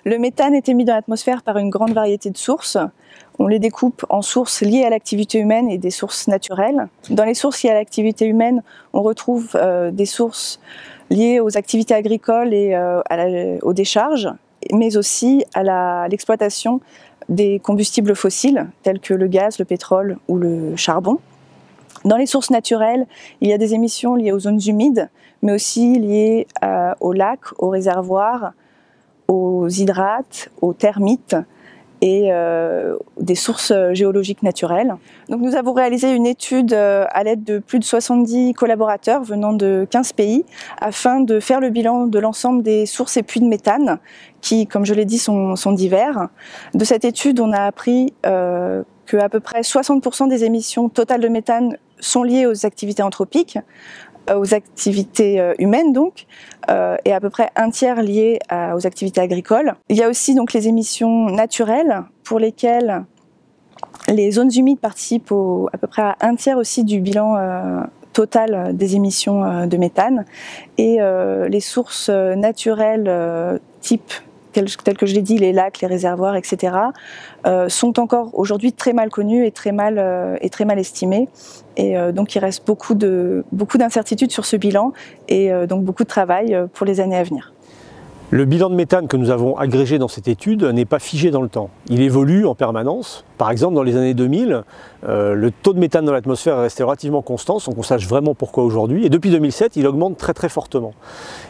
Le méthane est émis dans l'atmosphère par une grande variété de sources. On les découpe en sources liées à l'activité humaine et des sources naturelles. Dans les sources liées à l'activité humaine, on retrouve des sources liées aux activités agricoles et aux décharges, mais aussi à l'exploitation des combustibles fossiles, tels que le gaz, le pétrole ou le charbon. Dans les sources naturelles, il y a des émissions liées aux zones humides, mais aussi liées aux lacs, aux réservoirs, aux hydrates, aux termites et des sources géologiques naturelles. Donc nous avons réalisé une étude à l'aide de plus de 70 collaborateurs venant de 15 pays afin de faire le bilan de l'ensemble des sources et puits de méthane qui, comme je l'ai dit, sont divers. De cette étude, on a appris qu'à peu près 60% des émissions totales de méthane sont liées aux activités anthropiques, aux activités humaines donc, et à peu près un tiers liées aux activités agricoles. Il y a aussi donc les émissions naturelles pour lesquelles les zones humides participent à peu près à un tiers aussi du bilan total des émissions de méthane, et les sources naturelles type tels que je l'ai dit, les lacs, les réservoirs, etc., sont encore aujourd'hui très mal connus et très mal estimés. Et donc il reste beaucoup d'incertitudes sur ce bilan et donc beaucoup de travail pour les années à venir. Le bilan de méthane que nous avons agrégé dans cette étude n'est pas figé dans le temps. Il évolue en permanence. Par exemple, dans les années 2000, le taux de méthane dans l'atmosphère est resté relativement constant, sans qu'on sache vraiment pourquoi aujourd'hui. Et depuis 2007, il augmente très très fortement.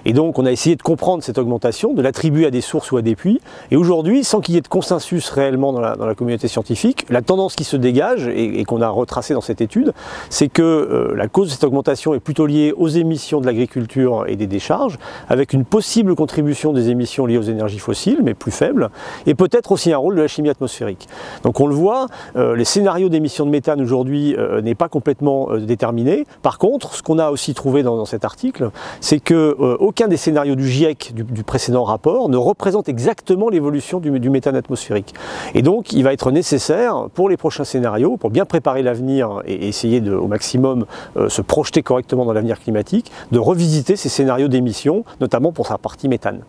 Et donc, on a essayé de comprendre cette augmentation, de l'attribuer à des sources ou à des puits. Et aujourd'hui, sans qu'il y ait de consensus réellement dans la communauté scientifique, la tendance qui se dégage et qu'on a retracée dans cette étude, c'est que la cause de cette augmentation est plutôt liée aux émissions de l'agriculture et des décharges, avec une possible contribution des émissions liées aux énergies fossiles, mais plus faibles, et peut-être aussi un rôle de la chimie atmosphérique. Donc on le voit, les scénarios d'émissions de méthane aujourd'hui n'est pas complètement déterminé. Par contre, ce qu'on a aussi trouvé dans cet article, c'est que aucun des scénarios du GIEC du précédent rapport ne représente exactement l'évolution du méthane atmosphérique. Et donc il va être nécessaire pour les prochains scénarios, pour bien préparer l'avenir et essayer au maximum se projeter correctement dans l'avenir climatique, de revisiter ces scénarios d'émissions, notamment pour sa partie méthane.